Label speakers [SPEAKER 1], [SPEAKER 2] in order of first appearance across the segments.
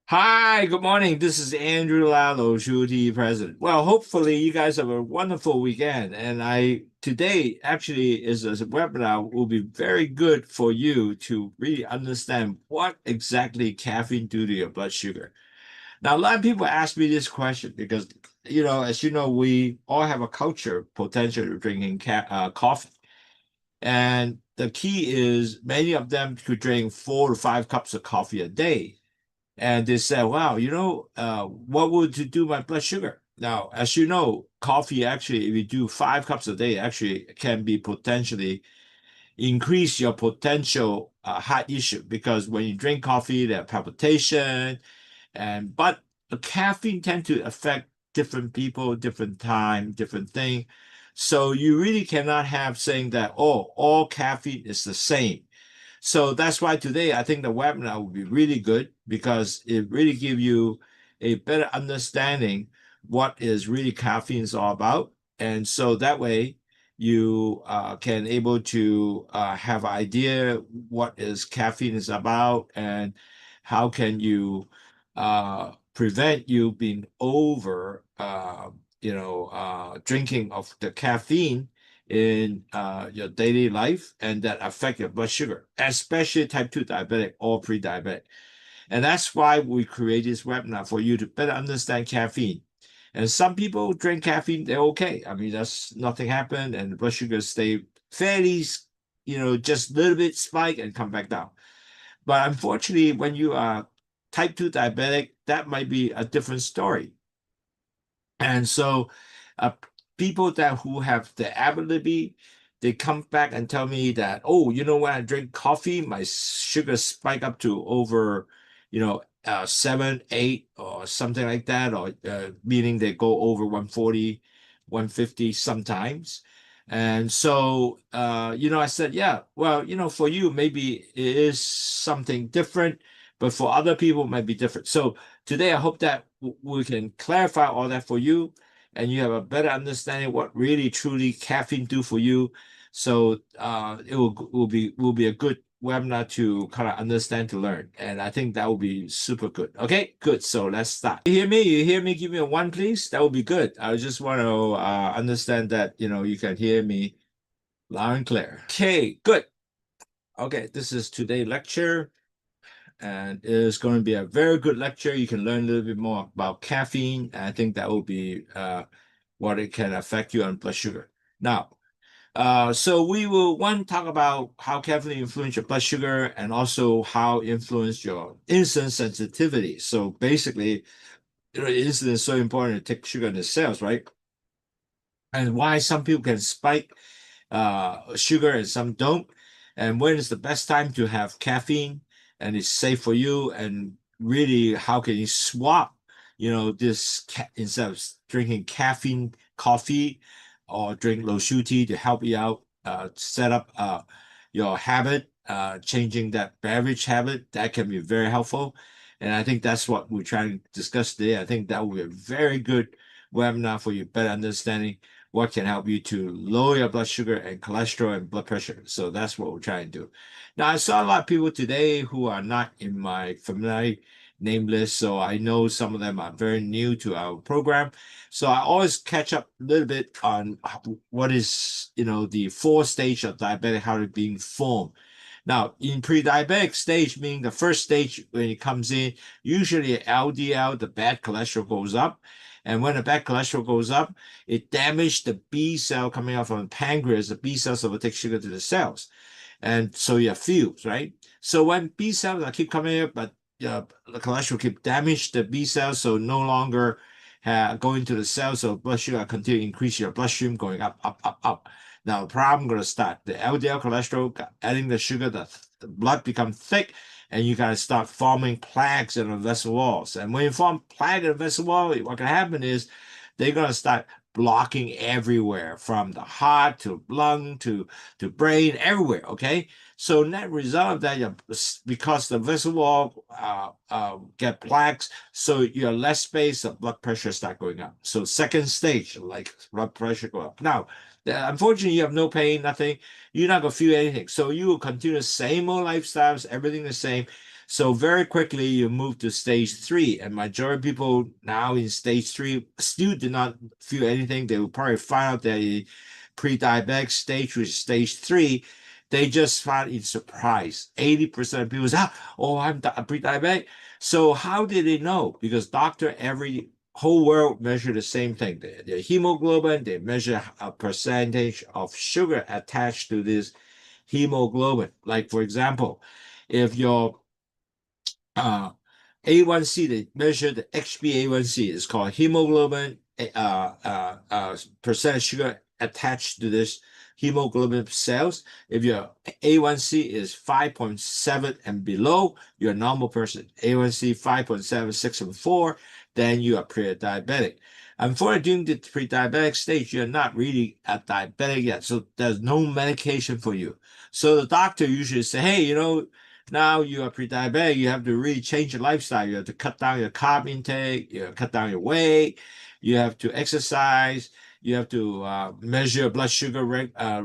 [SPEAKER 1] Hi, good morning. This is Andrew Lau, Lowsutea president. Well, hopefully you guys have a wonderful weekend. And I today actually is a webinar will be very good for you to really understand what exactly caffeine do to your blood sugar. Now, a lot of people ask me this question because, as you know, we all have a culture potential of drinking coffee. And the key is many of them could drink 4 to 5 cups of coffee a day. And they said, wow, what would you do my blood sugar? Now, as you know, coffee actually, if you do 5 cups a day, actually can be potentially increase your potential heart issue because when you drink coffee, there are palpitation, but the caffeine tend to affect different people, different time, different thing. So you really cannot have saying that, oh, all caffeine is the same. So that's why today I think the webinar will be really good because it really give you a better understanding what is really caffeine is all about. And so that way you can able to have idea what is caffeine is about and how can you prevent you being over drinking of the caffeine in your daily life and that affect your blood sugar, especially type 2 diabetic or pre-diabetic. And that's why we create this webinar for you to better understand caffeine. And some people drink caffeine, they're okay. I mean, that's nothing happened and the blood sugar stay fairly, just a little bit spike and come back down. But unfortunately, when you are type 2 diabetic, that might be a different story. And so uh, people that who have the ability, they come back and tell me that, oh, when I drink coffee, my sugar spike up to over, 7, 8 or something like that, or meaning they go over 140, 150 sometimes. And so, I said, yeah, well, for you, maybe it is something different, but for other people, it might be different. So today, I hope that we can clarify all that for you and you have a better understanding what really truly caffeine do for you. So it will be a good webinar to kind of understand to learn. And I think that will be super good. Okay, good. So let's start. You hear me? You hear me? Give me a one, please. That would be good. I just want to understand that you can hear me loud and clear. Okay, good. Okay, this is today's lecture and it is going to be a very good lecture. You can learn a little bit more about caffeine. I think that will be what it can affect you on blood sugar. Now, so we will talk about how caffeine influence your blood sugar and also how influence your insulin sensitivity. So basically, insulin is so important to take sugar in the cells, right? And why some people can spike sugar and some don't, and when is the best time to have caffeine and it's safe for you, and really how can you swap, instead of drinking caffeine coffee or drink Lowsutea to help you out, set up your habit, changing that beverage habit, that can be very helpful. And I think that's what we're trying to discuss today. I think that will be a very good webinar for you, better understanding what can help you to lower your blood sugar and cholesterol and blood pressure. So that's what we're trying to do. Now, I saw a lot of people today who are not in my familiar name list, so I know some of them are very new to our program. So I always catch up a little bit on what is, the 4 stage of diabetic heart being formed. Now, in pre-diabetic stage, meaning the first stage when it comes in, usually LDL, the bad cholesterol goes up. And when the bad cholesterol goes up, it damages the B cell coming out from the pancreas. The B cells will take sugar to the cells. And so you have fuse, right? So when B cells keep coming up, but the cholesterol keep damage the B cells, so no longer going to the cells, so blood sugar continue to increase your bloodstream going up, up, up, up. Now the problem going to start. The LDL cholesterol adding the sugar, the blood become thick, and you got to start forming plaques in the vessel walls. And when you form plaque in the vessel wall, what can happen is they're going to start blocking everywhere from the heart to lung to brain, everywhere. Okay. So net result of that, because the vessel wall get plaques, so you have less space, the blood pressure start going up. So second stage, like blood pressure go up. Now, unfortunately, you have no pain, nothing. You're not gonna feel anything. So you will continue the same old lifestyles, everything the same. So very quickly you move to stage 3, and majority of people now in stage 3 still do not feel anything. They will probably find out that pre-diabetic stage, which is stage 3, they just find it surprise. 80% of people say, oh, I'm pre-diabetic. So how did they know? Because doctor every whole world measure the same thing. The hemoglobin, they measure a percentage of sugar attached to this hemoglobin. Like for example, if your uh, A1C, they measure the HbA1c. It's called hemoglobin percent sugar attached to this hemoglobin cells. If your A1C is 5.7 and below, you're a normal person. A1C 5.7, 6, and 4, then you are pre-diabetic. Unfortunately, during the pre-diabetic stage, you're not really a diabetic yet, so there's no medication for you. So the doctor usually say, hey, now you are pre-diabetic, you have to really change your lifestyle. You have to cut down your carb intake, you have to cut down your weight, you have to exercise, you have to measure your blood sugar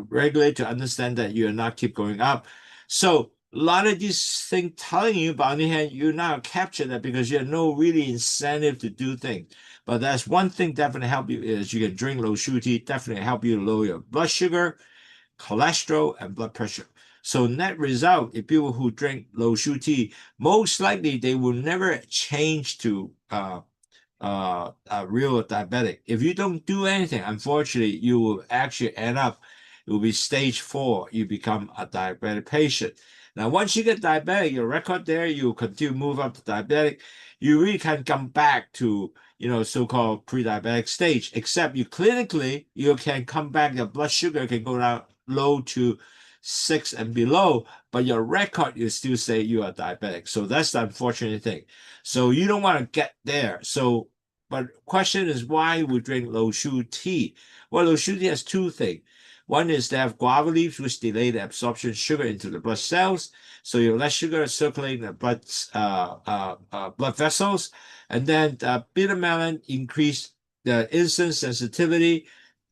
[SPEAKER 1] regularly to understand that you are not keep going up. So a lot of these things telling you, but on the other hand, you're not capture that because you have no really incentive to do things. But that's one thing definitely help you is you can drink Lowsutea, definitely help you lower your blood sugar, cholesterol, and blood pressure. So net result, if people who drink Lowsutea, most likely they will never change to real diabetic. If you don't do anything, unfortunately, you will actually end up, it will be stage 4. You become a diabetic patient. Now, once you get diabetic, your record there, you continue to move up to diabetic. You really can come back to, so-called pre-diabetic stage, except you clinically, you can come back, your blood sugar can go down low to 6 and below, but your record, you still say you are diabetic. So that's the unfortunate thing. So you don't want to get there. So, but question is why we drink Lowsutea? Well, Lowsutea has two things. One is they have guava leaves, which delay the absorption of sugar into the blood cells. So you have less sugar circulating the blood vessels. And then bitter melon increase the insulin sensitivity,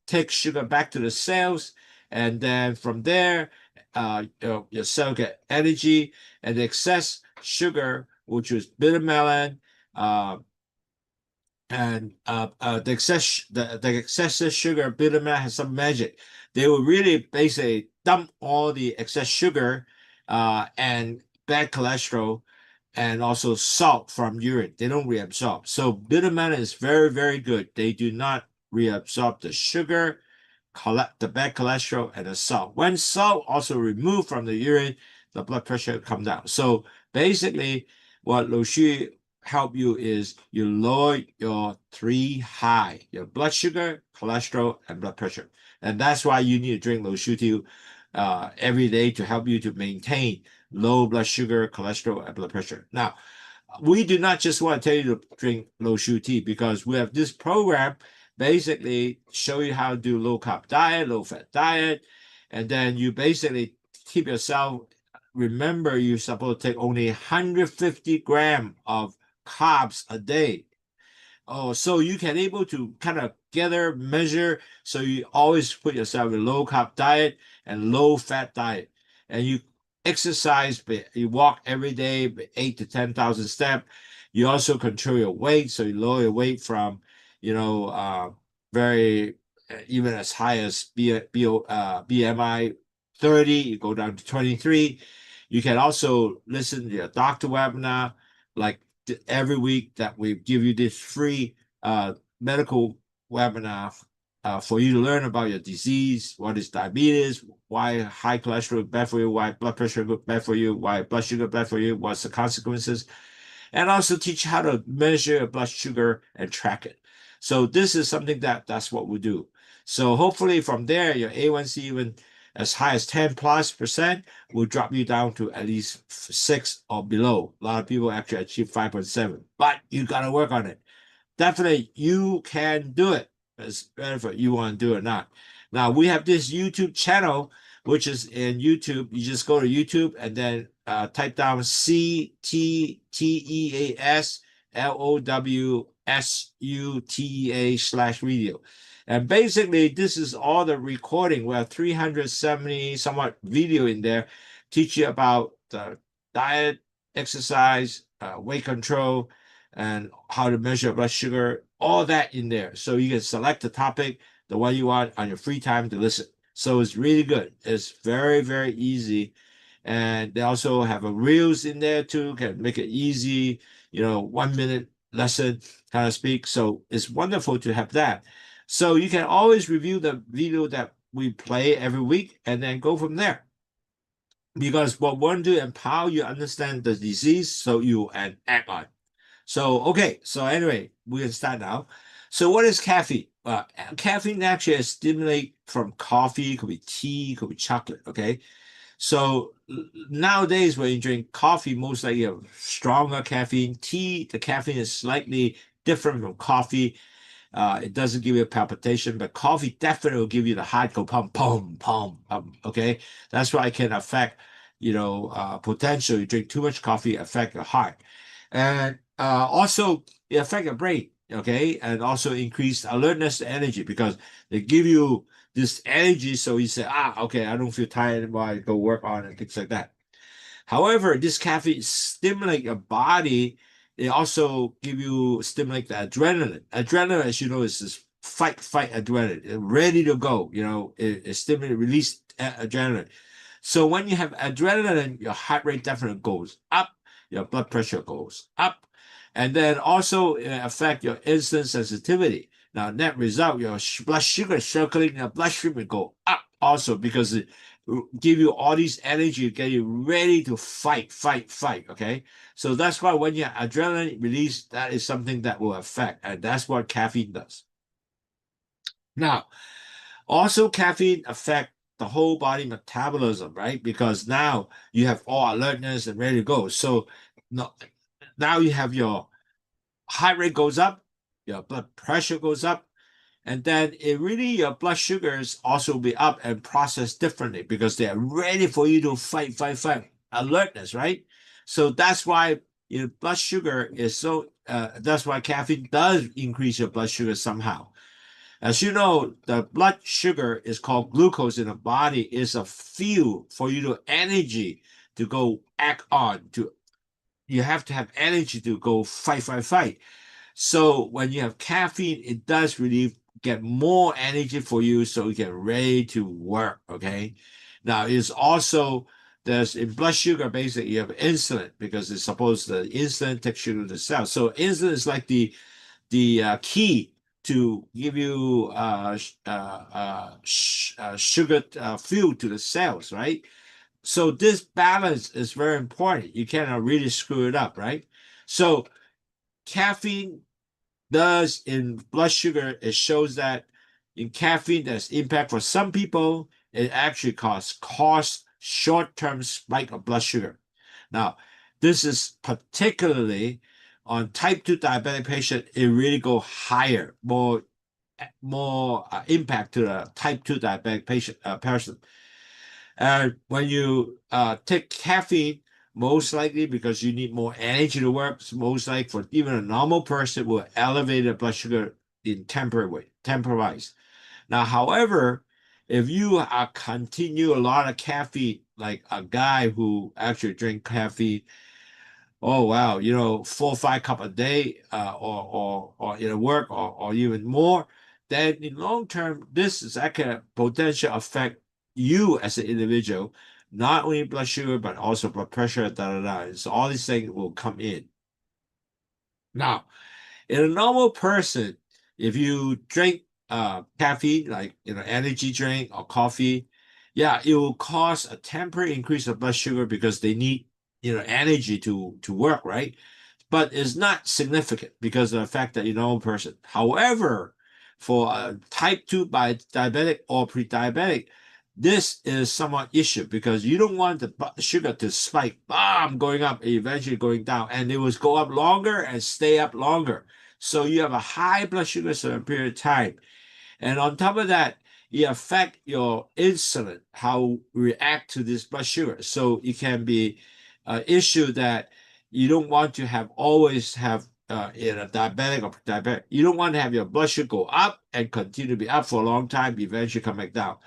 [SPEAKER 1] take sugar back to the cells. And then from there, your cell get energy, and the excess sugar, which is bitter melon, and the excessive sugar, bitter melon has some magic. They will really basically dump all the excess sugar and bad cholesterol and also salt from urine. They don't reabsorb. So bitter melon is very, very good. They do not reabsorb the sugar, the bad cholesterol, and the salt. When salt also removed from the urine, the blood pressure come down. So basically, what Lowsutea help you is you lower your 3 high, your blood sugar, cholesterol, and blood pressure. And that's why you need to drink Lowsutea every day to help you to maintain low blood sugar, cholesterol, and blood pressure. Now, we do not just want to tell you to drink Lowsutea because we have this program basically show you how to do low carb diet, low fat diet, and then you basically keep yourself, remember you're supposed to take only 150 grams of carbs a day. Oh, so you can able to kind of gather, measure, so you always put yourself in low carb diet and low fat diet. And you exercise, you walk every day, 8 to 10,000 steps. You also control your weight, so you lower your weight from, very, even as high as BMI 30, you go down to 23. You can also listen to your doctor webinar, like every week that we give you this free medical webinar for you to learn about your disease, what is diabetes, why high cholesterol is bad for you, why blood pressure is bad for you, why blood sugar is bad for you, what's the consequences, and also teach how to measure your blood sugar and track it. So this is something that's what we do. So hopefully from there, your A1C even as high as 10+% will drop you down to at least 6 or below. A lot of people actually achieve 5.7, but you got to work on it. Definitely, you can do it. It's better if you want to do it or not. Now, we have this YouTube channel, which is in YouTube. You just go to YouTube and then type down CTTEASLOWSUTEA/video. And basically, this is all the recording. We have 370 somewhat video in there, teach you about the diet, exercise, weight control, and how to measure blood sugar, all that in there. So you can select the topic, the one you want on your free time to listen. So it's really good. It's very, very easy. And they also have a reels in there too, can make it easy, 1 minute lesson kind of speak. So it's wonderful to have that. So you can always review the video that we play every week and then go from there. Because what we want to empower you understand the disease so you and act on. So, okay. So anyway, we can start now. So what is caffeine? Caffeine actually is stimulate from coffee, could be tea, could be chocolate. Okay. So nowadays, when you drink coffee, most likely you have stronger caffeine. Tea, the caffeine is slightly different from coffee. It doesn't give you a palpitation, but coffee definitely will give you the heart go pump, pump, pump. Okay, that's why it can affect, potential. You drink too much coffee, affect your heart, and also it affect your brain. Okay, and also increase alertness, energy because they give you this energy, so you say, okay, I don't feel tired anymore. I go work on and things like that. However, this caffeine stimulate your body. It also give you stimulate the adrenaline. Adrenaline, as you know, is this fight adrenaline, ready to go. It stimulate release adrenaline. So when you have adrenaline, your heart rate definitely goes up, your blood pressure goes up, and then also affect your insulin sensitivity. Now, net result, your blood sugar circulating in the bloodstream will go up also because it give you all these energy, get you ready to fight. Okay, so that's why when you have adrenaline release, that is something that will affect, and that's what caffeine does. Now, also caffeine affect the whole body metabolism, right? Because now you have all alertness and ready to go. So now you have your heart rate goes up, your blood pressure goes up, and then your blood sugars also be up and processed differently because they are ready for you to fight. Alertness, right? So that's why your blood sugar is that's why caffeine does increase your blood sugar somehow. As you know, the blood sugar is called glucose in the body, is a fuel for you to energy to go act on. You have to have energy to go fight. So when you have caffeine, it does really get more energy for you so you get ready to work. Okay. Now it's also there's in blood sugar basically you have insulin because it's supposed the insulin takes sugar to the cell. So insulin is like the key to give you sugar fuel to the cells, right? So this balance is very important. You cannot really screw it up, right? So caffeine does in blood sugar, it shows that in caffeine, there's impact for some people. It actually cause short-term spike of blood sugar. Now, this is particularly on type 2 diabetic patient, it really go higher, more impact to the type 2 diabetic person. And when you take caffeine, most likely because you need more energy to work, most likely for even a normal person will elevate the blood sugar in temporary-wise. Now, however, if you continue a lot of caffeine, like a guy who actually drink caffeine, oh wow, 4 or 5 cup a day, or in a work, or even more, then in long term, this is actually potential affect you as an individual, not only blood sugar but also blood pressure, So all these things will come in. Now, in a normal person, if you drink caffeine, like energy drink or coffee, yeah, it will cause a temporary increase of blood sugar because they need energy to work, right? But it's not significant because of the fact that you're a normal person. However, for a type 2 by diabetic or pre-diabetic, this is somewhat issue because you don't want the sugar to spike, going up, eventually going down, and it will go up longer and stay up longer. So you have a high blood sugar for a period of time. And on top of that, it affect your insulin, how react to this blood sugar. So it can be an issue that you don't want to always have in a diabetic or diabetic. You don't want to have your blood sugar go up and continue to be up for a long time, eventually come back down.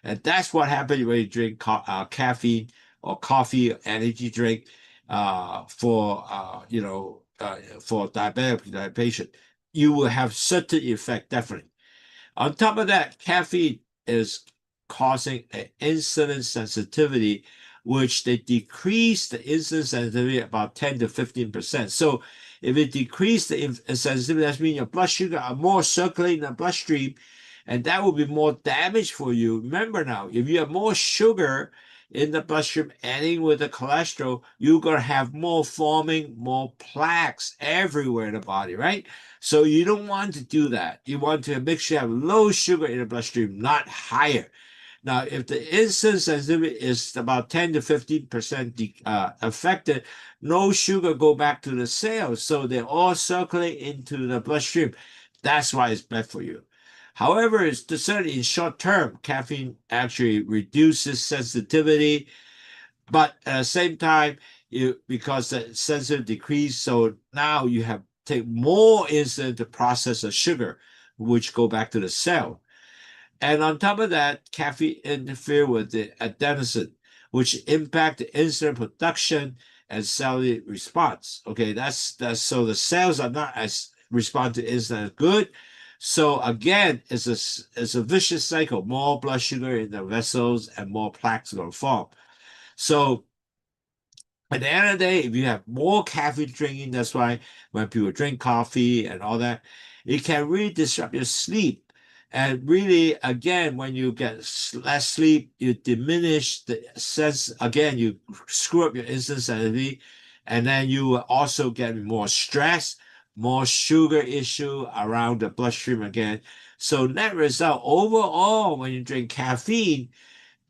[SPEAKER 1] And that's what happens when you drink caffeine or coffee or energy drink. for diabetic patient, you will have certain effect definitely. On top of that, caffeine is causing an insulin sensitivity, which they decrease the insulin sensitivity about 10 to 15%. So if it decreases the sensitivity, that means your blood sugar are more circulating in the bloodstream, and that will be more damage for you. Remember now, if you have more sugar in the bloodstream adding with the cholesterol, you're going to have more forming, more plaques everywhere in the body, right? So you don't want to do that. You want to make sure you have low sugar in the bloodstream, not higher. Now, if the insulin sensitivity is about 10 to 15% affected, no sugar go back to the cells. So they all circulate into the bloodstream. That's why it's bad for you. However, it's certainly in short term, caffeine actually reduces sensitivity, but at the same time, because the sensitivity decrease, so now you have to take more insulin to process the sugar, which go back to the cell. And on top of that, caffeine interfere with the adenosine, which impact the insulin production and cellular response. Okay, that's so the cells are not as respond to insulin as good. So again, it's a vicious cycle. More blood sugar in the vessels and more plaques are going to form. So at the end of the day, if you have more caffeine drinking, that's why when people drink coffee and all that, it can really disrupt your sleep. And really, again, when you get less sleep, you diminish the sense. Again, you screw up your insulin sensitivity, and then you will also get more stress, more sugar issue around the bloodstream again. So net result, overall, when you drink caffeine,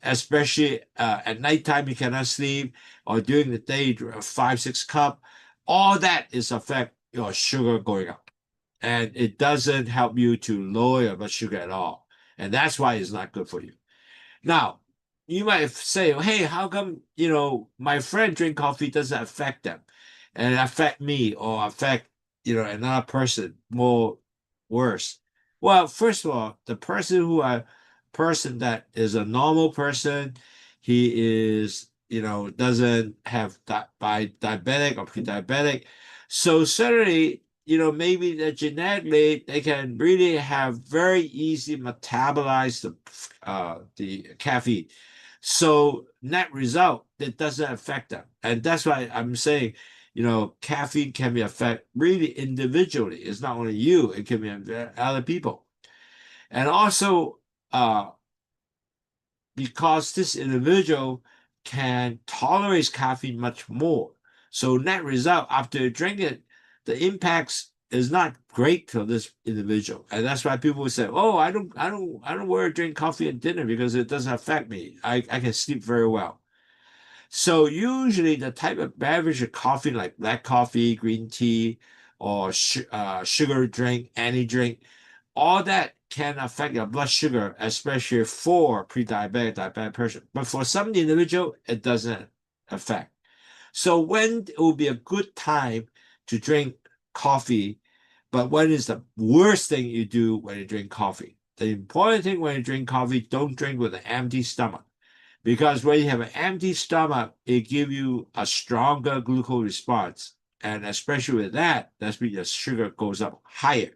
[SPEAKER 1] especially at nighttime you cannot sleep, or during the day 5 6 cup, all that is affect your sugar going up, and it doesn't help you to lower your blood sugar at all, and that's why it's not good for you. Now, you might say, hey, how come, my friend drink coffee doesn't affect them and affect me or affect, another person more worse? Well, first of all, the person that is a normal person, he is, doesn't have by diabetic or pre-diabetic. So certainly, maybe that genetically they can really have very easy metabolize the caffeine. So net result, it doesn't affect them. And that's why I'm saying, caffeine can be affect really individually. It's not only you, it can be other people. And also, because this individual can tolerate caffeine much more. So net result, after you drink it, the impacts is not great to this individual. And that's why people say, oh, I don't want to drink coffee at dinner because it doesn't affect me. I can sleep very well. So usually the type of beverage of coffee, like black coffee, green tea, or sugar drink, any drink, all that can affect your blood sugar, especially for pre-diabetic, diabetic person. But for some individual, it doesn't affect. So when it will be a good time to drink coffee, but when is the worst thing you do when you drink coffee? The important thing when you drink coffee, don't drink with an empty stomach. Because when you have an empty stomach, it gives you a stronger glucose response. And especially with that, that's when your sugar goes up higher.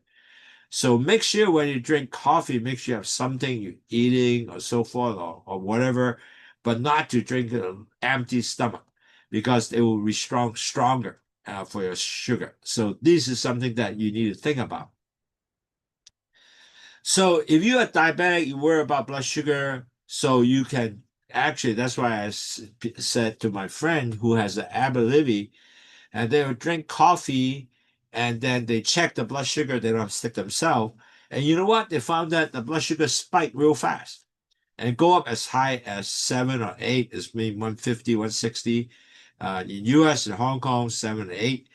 [SPEAKER 1] So make sure when you drink coffee, make sure you have something you're eating or so forth or whatever, but not to drink an empty stomach because it will be stronger for your sugar. So this is something that you need to think about. So if you're diabetic, you worry about blood sugar, so you can actually, that's why I said to my friend who has an ability, and they would drink coffee and then they check the blood sugar, they don't stick themselves. And you know what? They found that the blood sugar spiked real fast and go up as high as 7 or 8, is maybe 150, 160. In US and Hong Kong, 7 to 8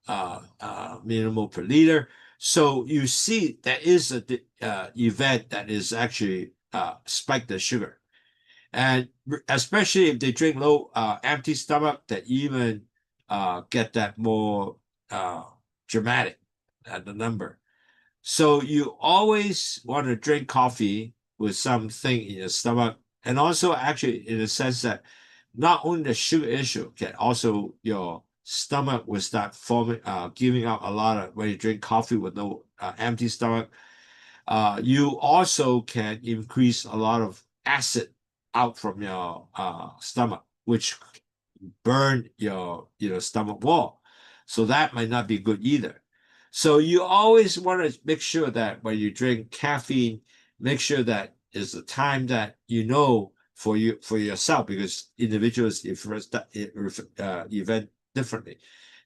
[SPEAKER 1] millimole per liter. So you see there is a event that is actually spike the sugar. And especially if they drink low empty stomach, that even get that more dramatic at the number. So you always want to drink coffee with something in your stomach, and also actually in the sense that not only the sugar issue, can also your stomach will start forming, giving out a lot of, when you drink coffee with no empty stomach. You also can increase a lot of acid out from your stomach, which burn your stomach wall. So that might not be good either. So you always want to make sure that when you drink caffeine, make sure that is the time that you know for you for yourself, because individuals event differently.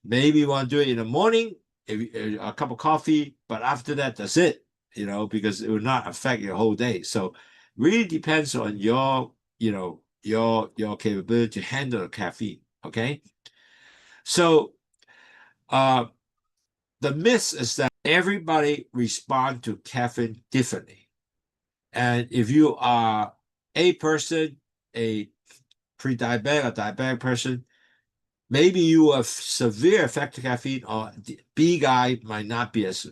[SPEAKER 1] Maybe you want to do it in the morning, a cup of coffee, but after that, that's it. Because it will not affect your whole day. So really depends on your your capability to handle the caffeine. Okay. So the myth is that everybody respond to caffeine differently. And if you are a person, a pre-diabetic or diabetic person, maybe you have severe effect of caffeine, or the B guy might not be as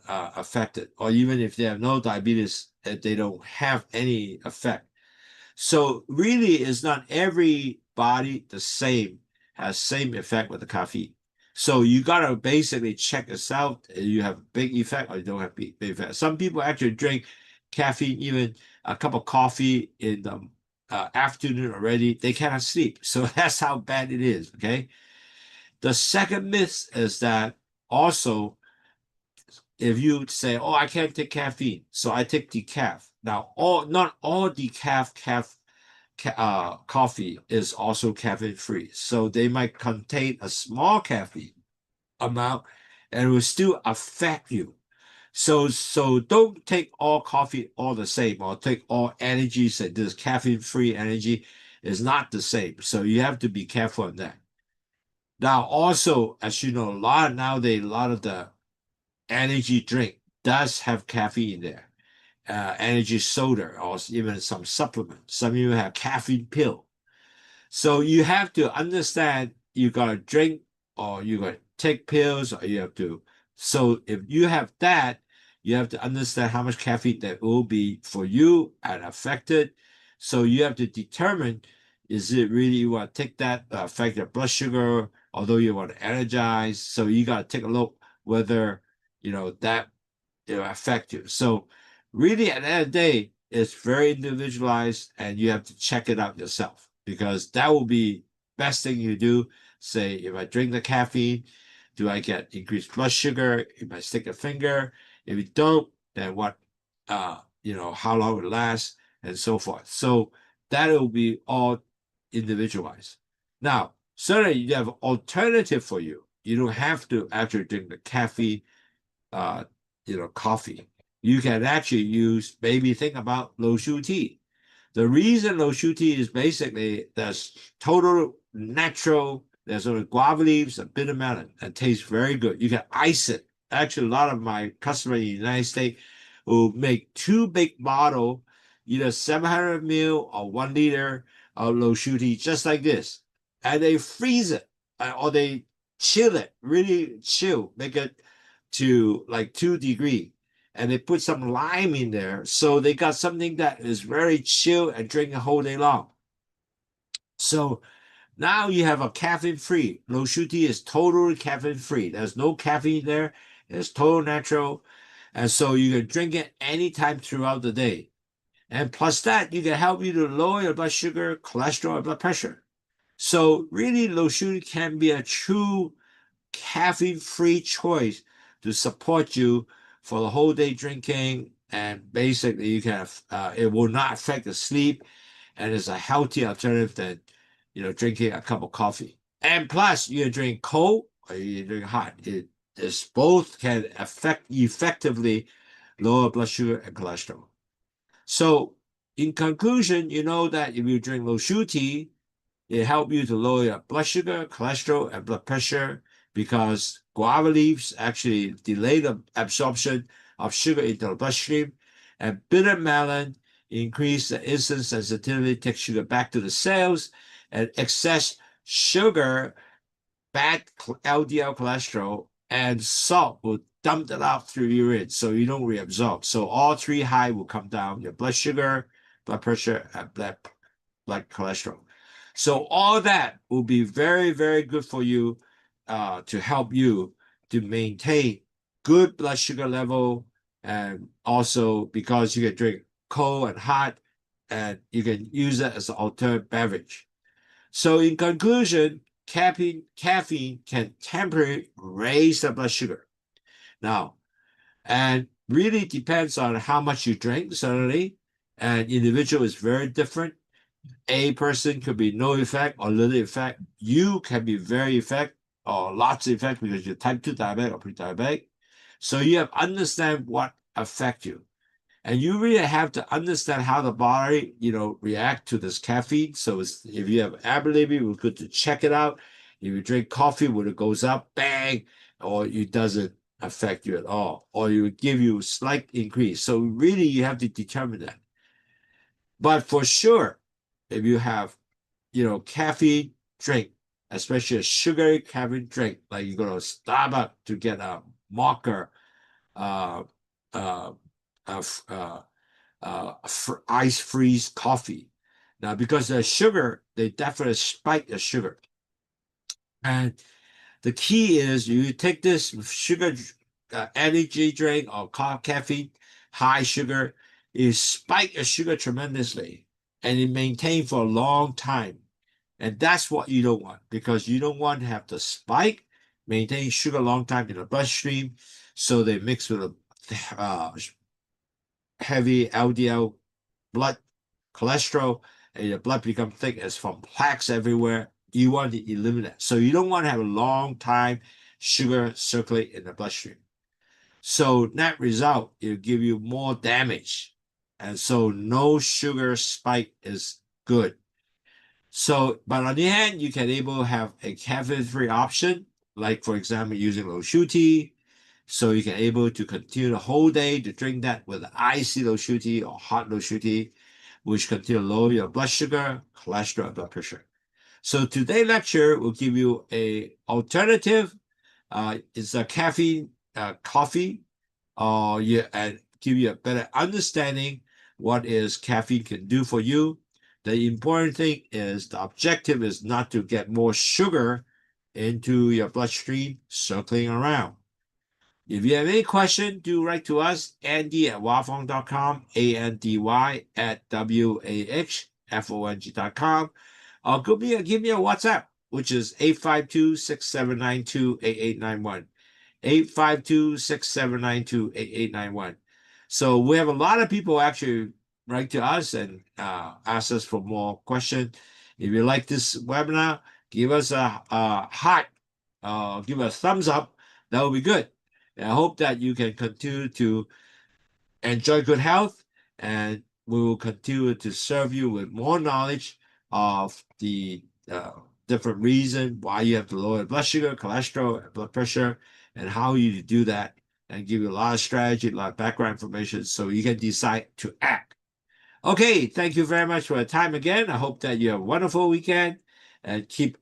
[SPEAKER 1] affected, or even if they have no diabetes, they don't have any effect. So really, it's not every body the same, has same effect with the caffeine. So you gotta basically check yourself. You have big effect or you don't have big effect. Some people actually drink caffeine, even a cup of coffee in the afternoon already. They cannot sleep. So that's how bad it is. Okay. The second myth is that also, if you say, "Oh, I can't take caffeine, so I take decaf." Now, not all decaf coffee is also caffeine free. So they might contain a small caffeine amount and it will still affect you. So don't take all coffee all the same, or take all energy. Say this caffeine free energy is not the same. So you have to be careful on that. Now, also, as you know, nowadays, a lot of the energy drink does have caffeine in there. Energy soda, or even some supplements. Some of you have caffeine pill. So you have to understand you gotta drink, or you gotta take pills, or you have to. So if you have that, you have to understand how much caffeine that will be for you and affected. So you have to determine, is it really you want to take that affect your blood sugar, although you want to energize. So you gotta take a look whether that affect you. So really, at the end of the day, it's very individualized, and you have to check it out yourself, because that will be best thing you do. Say, if I drink the caffeine, do I get increased blood sugar? If I stick a finger, if you don't, then what? How long it lasts, and so forth. So that will be all individualized. Now, certainly you have alternative for you. You don't have to actually drink the caffeine uh, coffee. You can actually use, maybe think about Lowsutea. The reason Lowsutea is basically there's total natural, there's only guava leaves and bitter melon, and tastes very good. You can ice it. Actually, a lot of my customers in the United States will make 2 big bottle, either 700 ml or 1 liter of Lowsutea, just like this. And they freeze it, or they chill it, really chill, make it to like 2 degrees, and they put some lime in there. So they got something that is very chill and drink a whole day long. So now you have a caffeine free. Lowsutea is totally caffeine free. There's no caffeine there. It's total natural. And so you can drink it anytime throughout the day. And plus that, you can help you to lower your blood sugar, cholesterol, and blood pressure. So really, Lowsutea can be a true caffeine-free choice to support you for the whole day drinking. And basically, you can it will not affect the sleep, and it's a healthy alternative than drinking a cup of coffee. And plus, you drink cold or you drink hot. It is both can effectively lower blood sugar and cholesterol. So, in conclusion, you know that if you drink Lowsutea, it helps you to lower your blood sugar, cholesterol, and blood pressure, because guava leaves actually delay the absorption of sugar into the bloodstream, and bitter melon increase the insulin sensitivity, take sugar back to the cells, and excess sugar, bad LDL cholesterol, and salt will dump it out through urine, so you don't reabsorb. So all 3 high will come down: your blood sugar, blood pressure, and blood cholesterol. So all that will be very, very good for you to help you to maintain good blood sugar level. And also because you can drink cold and hot, and you can use it as an alternate beverage. So in conclusion, caffeine can temporarily raise the blood sugar. Now, and really depends on how much you drink, certainly. And individual is very different. A person could be no effect or little effect. You can be very effect or lots of effect because you're type 2 diabetic or pre-diabetic. So you have to understand what affect you. And you really have to understand how the body, react to this caffeine. So if you have ability, we're good to check it out. If you drink coffee, when it goes up, bang, or it doesn't affect you at all, or it will give you a slight increase. So really, you have to determine that. But for sure, if you have, caffeine drink, especially a sugary caffeine drink, like you go to Starbucks to get a mocha, uh, uh, ice freeze coffee. Now, because the sugar, they definitely spike the sugar. And the key is you take this sugar energy drink or caffeine, high sugar, it spike the sugar tremendously and it maintain for a long time. And that's what you don't want, because you don't want to have the spike, maintain sugar a long time in the bloodstream. So they mix with a heavy LDL blood cholesterol, and your blood becomes thick as from plaques everywhere. You want to eliminate. So you don't want to have a long time sugar circulate in the bloodstream. So net result, it'll give you more damage. And so no sugar spike is good. So, but on the hand, you can able to have a caffeine-free option, like for example, using Lowsutea. So you can able to continue the whole day to drink that with icy Lowsutea or hot Lowsutea, which continue to lower your blood sugar, cholesterol, and blood pressure. So today's lecture will give you a alternative. It's a caffeine coffee, and give you a better understanding what is caffeine can do for you. The important thing is the objective is not to get more sugar into your bloodstream circling around. If you have any question, do write to us, Andy@wafong.com, ANDY@WAHFONG.com, or give me a WhatsApp, which is 852-6792-8891. 852-6792-8891. So we have a lot of people actually write to us and ask us for more questions. If you like this webinar, give us a heart, give us a thumbs up. That would be good. And I hope that you can continue to enjoy good health, and we will continue to serve you with more knowledge of the different reasons why you have to lower blood sugar, cholesterol, and blood pressure, and how you do that, and give you a lot of strategy, a lot of background information so you can decide to act. Okay, thank you very much for your time again. I hope that you have a wonderful weekend and keep